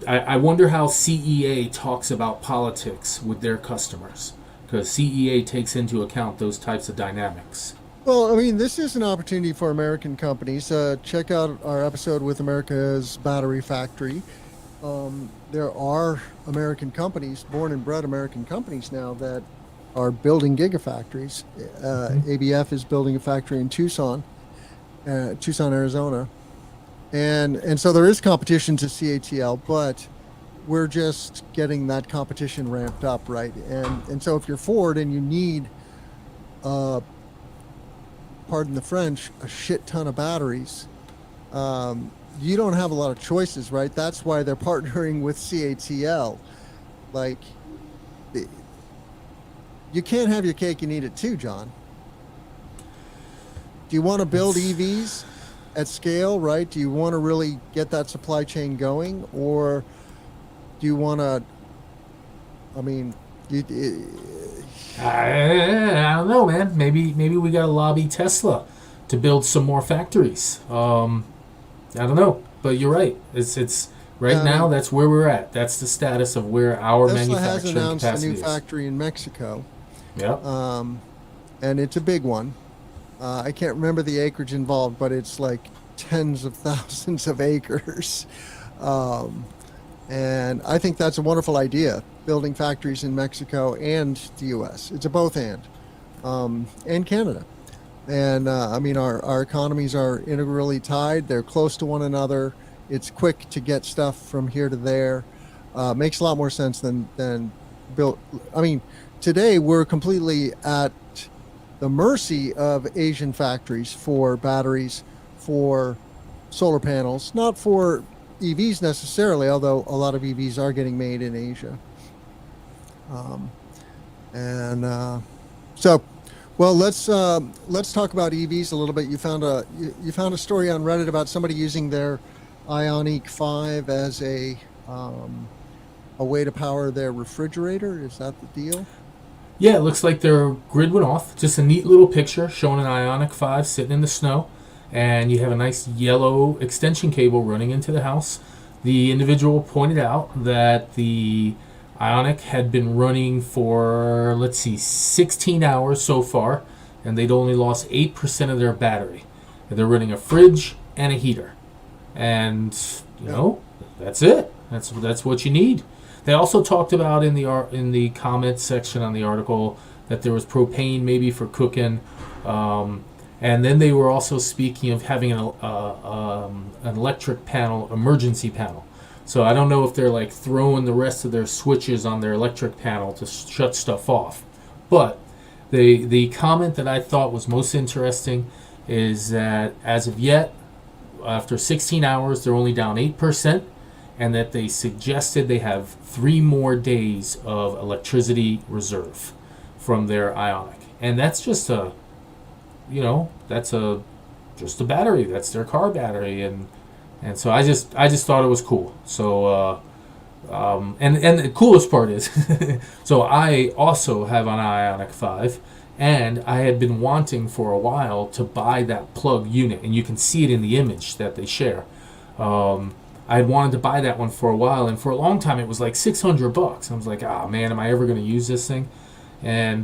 I wonder how CEA talks about politics with their customers, because CEA takes into account those types of dynamics. Well, I mean, this is an opportunity for American companies. Check out our episode with America's Battery Factory. There are American companies, born and bred American companies now, that are building gigafactories. ABF is building a factory in Tucson, Arizona. And so there is competition to CATL, but we're just getting that competition ramped up, right? And so if you're Ford and you need, pardon the French, a shit ton of batteries, you don't have a lot of choices, right? That's why they're partnering with CATL. Like, you can't have your cake and eat it too, John. Do you want to build EVs at scale, right? Do you want to really get that supply chain going, or do you want to? I mean, I don't know, man. Maybe we got to lobby Tesla to build some more factories. I don't know, but you're right. It's right now. That's where we're at. That's the status of where our Tesla manufacturing has announced capacity a new is. factory in Mexico. Yep. And it's a big one. I can't remember the acreage involved, but it's like tens of thousands of acres. And I think that's a wonderful idea, building factories in Mexico and the U.S. It's a both and Canada. And I mean, our economies are integrally tied. They're close to one another. It's quick to get stuff from here to there. Makes a lot more sense than build. I mean, today we're completely at the mercy of Asian factories for batteries, for solar panels, not for EVs necessarily, although a lot of EVs are getting made in Asia. So, well, let's talk about EVs a little bit. You found a story on Reddit about somebody using their Ioniq 5 as a way to power their refrigerator. Is that the deal? Yeah, it looks like their grid went off. Just a neat little picture showing an Ionic 5 sitting in the snow. And you have a nice yellow extension cable running into the house. The individual pointed out that the Ionic had been running for, 16 hours so far, and they'd only lost 8% of their battery. And they're running a fridge and a heater. And, that's it. That's what you need. They also talked about in the comments section on the article that there was propane maybe for cooking. And then they were also speaking of having an electric panel, emergency panel. So I don't know if they're like throwing the rest of their switches on their electric panel to shut stuff off. But the comment that I thought was most interesting is that as of yet, after 16 hours, they're only down 8%, and that they suggested they have 3 more days of electricity reserve from their Ionic. And that's just just a battery. That's their car battery, and so I just thought it was cool. So and the coolest part is, so I also have an Ionic 5, and I had been wanting for a while to buy that plug unit, and you can see it in the image that they share. I had wanted to buy that one for a while, and for a long time it was like $600. I was like, man, am I ever going to use this thing? And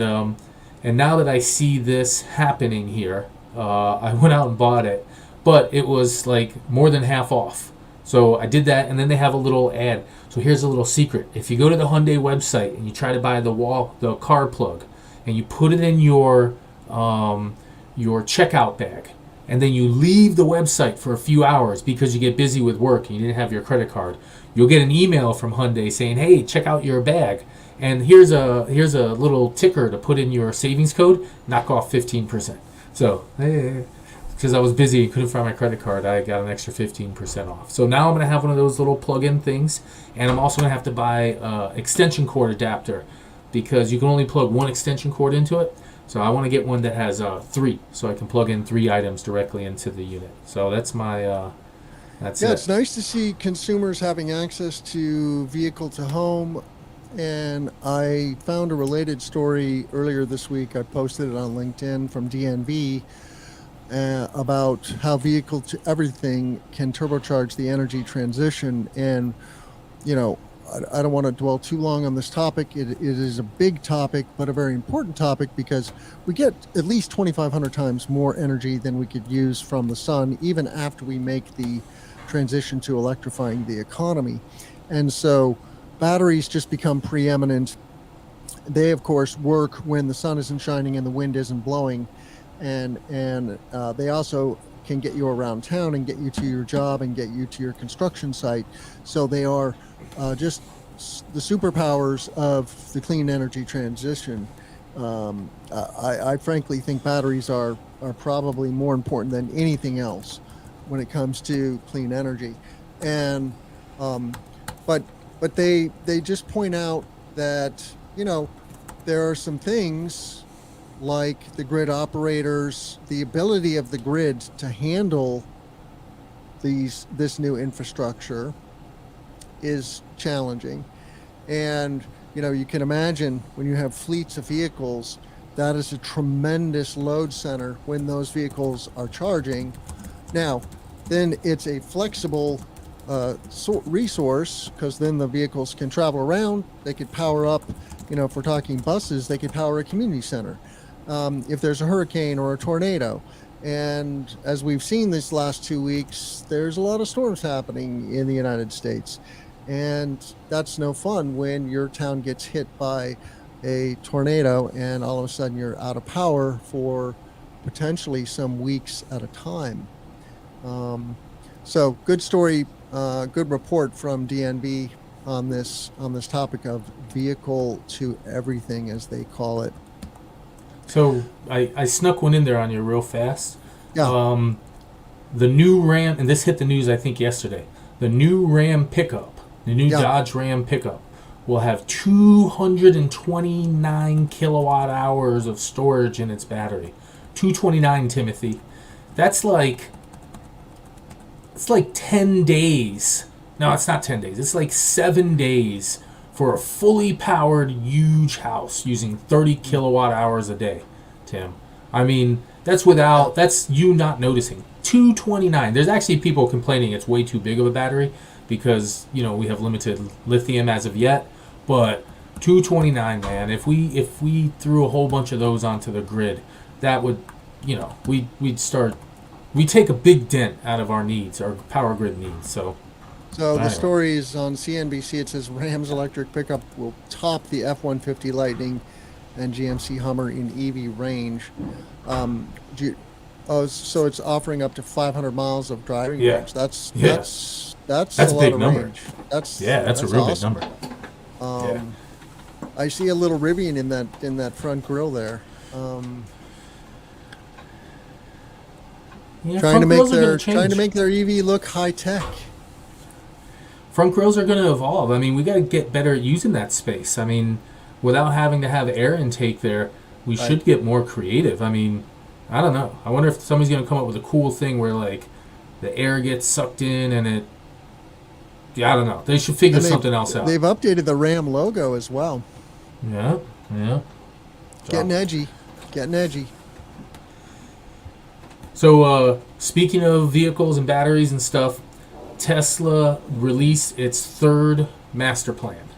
now that I see this happening here, I went out and bought it, but it was like more than half off. So I did that, and then they have a little ad. So here's a little secret: if you go to the Hyundai website and you try to buy the car plug, and you put it in your checkout bag, and then you leave the website for a few hours because you get busy with work and you didn't have your credit card, you'll get an email from Hyundai saying, "Hey, check out your bag, and here's a little ticker to put in your savings code, knock off 15%. So, because I was busy and couldn't find my credit card, I got an extra 15% off. So now I'm going to have one of those little plug-in things, and I'm also going to have to buy an extension cord adapter, because you can only plug one extension cord into it. So I want to get one that has 3, so I can plug in 3 items directly into the unit. So that's my that's it. It's nice to see consumers having access to vehicle to home. And I found a related story earlier this week. I posted it on LinkedIn from DNV about how vehicle to everything can turbocharge the energy transition. And, I don't want to dwell too long on this topic. It is a big topic, but a very important topic, because we get at least 2,500 times more energy than we could use from the sun, even after we make the transition to electrifying the economy. And so batteries just become preeminent. They, of course, work when the sun isn't shining and the wind isn't blowing. And they also can get you around town and get you to your job and get you to your construction site. So they are just the superpowers of the clean energy transition. I frankly think batteries are probably more important than anything else when it comes to clean energy. And but they just point out that there are some things like the grid operators, the ability of the grid to handle this new infrastructure is challenging. And you can imagine when you have fleets of vehicles, that is a tremendous load center when those vehicles are charging. Now, then it's a flexible resource, because then the vehicles can travel around. They could power up, if we're talking buses, they could power a community center if there's a hurricane or a tornado. And as we've seen this last 2 weeks, there's a lot of storms happening in the United States. And that's no fun when your town gets hit by a tornado and all of a sudden you're out of power for potentially some weeks at a time. So good story, good report from DNB on this topic of vehicle to everything, as they call it. So I snuck one in there on you real fast. Yeah. The new Ram, and this hit the news I think yesterday, the new Ram pickup, the new Dodge Ram pickup, will have 229 kilowatt hours of storage in its battery. 229, Timothy. It's like 10 days. No, it's not 10 days. It's like 7 days for a fully powered huge house using 30 kilowatt hours a day, Tim. I mean, that's you not noticing. 229. There's actually people complaining it's way too big of a battery because, you know, we have limited lithium as of yet, but 229, man. If we threw a whole bunch of those onto the grid, that would, you know, we'd take a big dent out of our needs, our power grid needs. So the story is on CNBC. It says Ram's electric pickup will top the F-150 Lightning and GMC Hummer in EV range. So it's offering up to 500 miles of driving range. That's a big lot of number. range. That's a real awesome. big number. I see a little Rivian in that front grille there. Trying to make their EV look high tech. Front grills are going to evolve. I mean, we got to get better at using that space. I mean, without having to have air intake there, we should get more creative. I mean, I don't know. I wonder if somebody's going to come up with a cool thing where, like, the air gets sucked in and it... Yeah, I don't know. They should figure something else out. They've updated the Ram logo as well. Yeah. Getting edgy. So, speaking of vehicles and batteries and stuff, Tesla released its third master plan.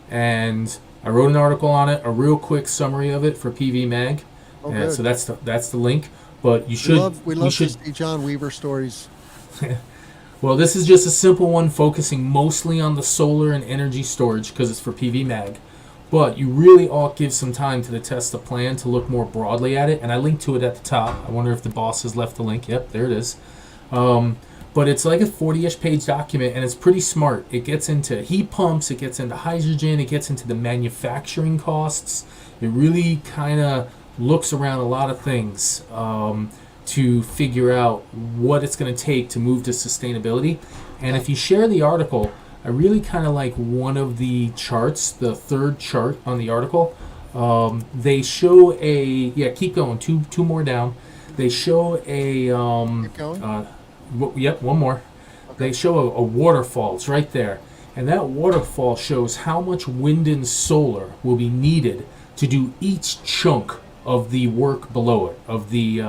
And I wrote an article on it, a real quick summary of it for PV Mag. And so that's the link. But you should... We love to see John Weaver stories. Well, this is just a simple one focusing mostly on the solar and energy storage because it's for PV Mag. But you really ought to give some time to the Tesla plan to look more broadly at it. And I linked to it at the top. I wonder if the boss has left the link. Yep, there it is. But it's like a 40-ish page document, and it's pretty smart. It gets into heat pumps, it gets into hydrogen, it gets into the manufacturing costs. It really kind of looks around a lot of things to figure out what it's going to take to move to sustainability. And if you share the article, I really kind of like one of the charts, the third chart on the article. They show keep going, two more down. They show Keep going? Yep, one more. Okay. They show a waterfall. It's right there. And that waterfall shows how much wind and solar will be needed to do each chunk of the work below it, of the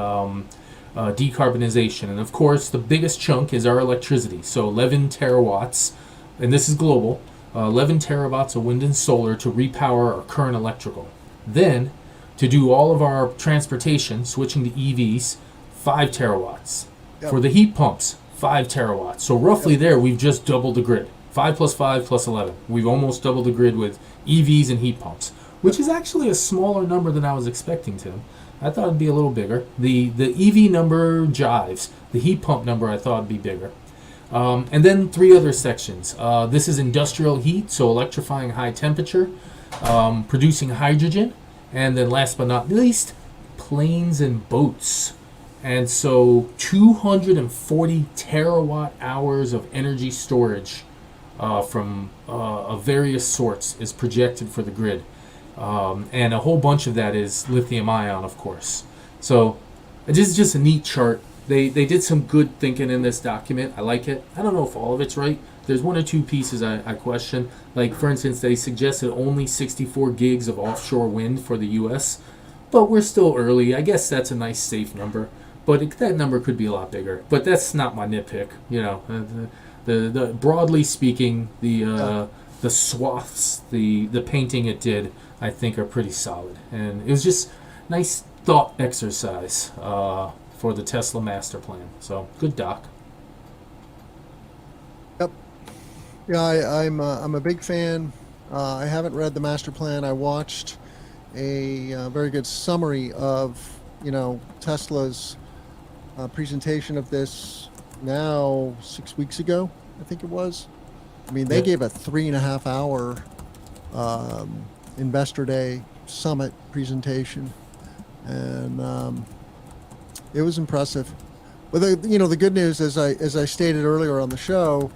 decarbonization. And of course, the biggest chunk is our electricity. So 11 terawatts, and this is global, 11 terawatts of wind and solar to repower our current electrical. Then, to do all of our transportation, switching to EVs, 5 terawatts. Yep. For the heat pumps, 5 terawatts. So roughly there, we've just doubled the grid. 5 plus 5 plus 11. We've almost doubled the grid with EVs and heat pumps, which is actually a smaller number than I was expecting, Tim. I thought it'd be a little bigger. The EV number jives. The heat pump number I thought would be bigger. And then 3 other sections. This is industrial heat, so electrifying high temperature, producing hydrogen, and then last but not least, planes and boats. And so 240 terawatt hours of energy storage from of various sorts is projected for the grid. And a whole bunch of that is lithium ion, of course. So this is just a neat chart. They did some good thinking in this document. I like it. I don't know if all of it's right. There's 1 or 2 pieces I question. Like, for instance, they suggested only 64 gigs of offshore wind for the U.S., but we're still early. I guess that's a nice, safe number. But that number could be a lot bigger. But that's not my nitpick. You know, the broadly speaking, the swaths, the painting it did, I think are pretty solid. And it was just nice thought exercise for the Tesla master plan. So good doc. Yep. Yeah, I'm a big fan. I haven't read the master plan. I watched a very good summary of, you know, Tesla's presentation of this now 6 weeks ago, I think it was. I mean, they gave a 3.5 hour Investor Day Summit presentation, and it was impressive. But the good news, as I stated earlier on the show,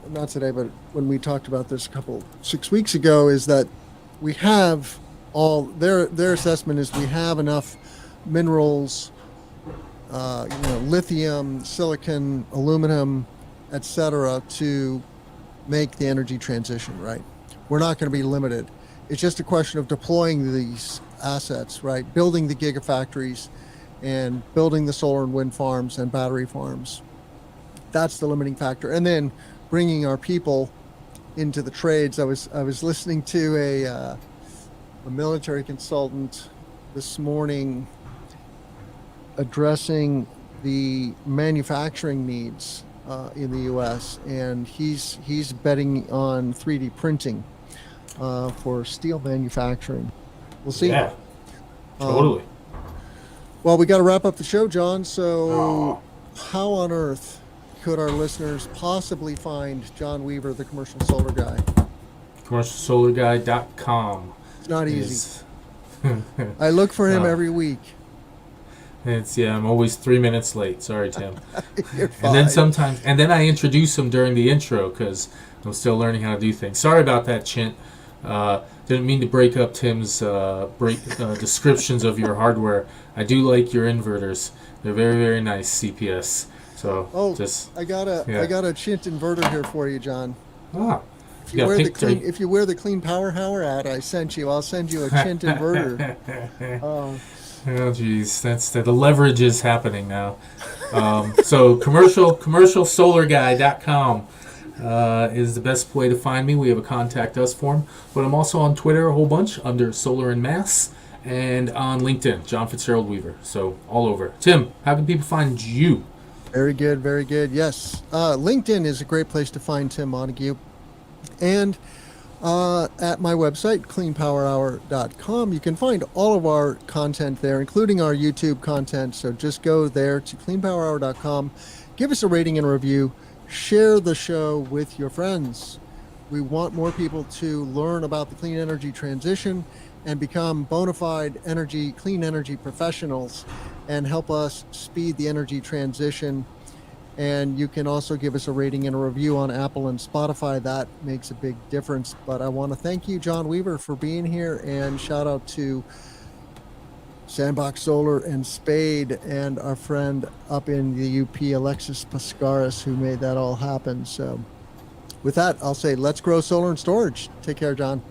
not today, but when we talked about this 6 weeks ago, is that we have all their assessment is we have enough minerals, lithium, silicon, aluminum, etc., to make the energy transition, right? we're not going to be limited. It's just a question of deploying these assets, right? Building the gigafactories and building the solar and wind farms and battery farms. That's the limiting factor. And then bringing our people into the trades. I was listening to a military consultant this morning addressing the manufacturing needs in the U.S. and he's betting on 3D printing for steel manufacturing. We'll see. Yeah, totally. Well, we got to wrap up the show, John. So, how on earth could our listeners possibly find John Weaver, the commercial solar guy? CommercialSolarGuy.com. It's not easy. I look for him every week. I'm always 3 minutes late. Sorry, Tim. You're fine. And then sometimes, I introduce him during the intro because I'm still learning how to do things. Sorry about that, Chint. Didn't mean to break up Tim's descriptions of your hardware. I do like your inverters. They're very, very nice, CPS. So I got a Chint inverter here for you, John. Ah, if you wear the Clean Power Hour ad I sent you, I'll send you a Chint inverter. Oh, geez, the leverage is happening now. So commercialsolarguy.com is the best way to find me. We have a contact us form, but I'm also on Twitter a whole bunch under Solar and Mass, and on LinkedIn, John Fitzgerald Weaver. So all over. Tim, how can people find you? Very good, very good. Yes, LinkedIn is a great place to find Tim Montague, and at my website, cleanpowerhour.com, you can find all of our content there, including our YouTube content. So just go there to cleanpowerhour.com, give us a rating and a review, share the show with your friends. We want more people to learn about the clean energy transition and become bona fide clean energy professionals and help us speed the energy transition. And you can also give us a rating and a review on Apple and Spotify. That makes a big difference. But I want to thank you, John Weaver, for being here, and shout out to Sandbox Solar and SPADE and our friend up in the UP, Alexis Pascaris, who made that all happen. So with that, I'll say let's grow solar and storage. Take care, John.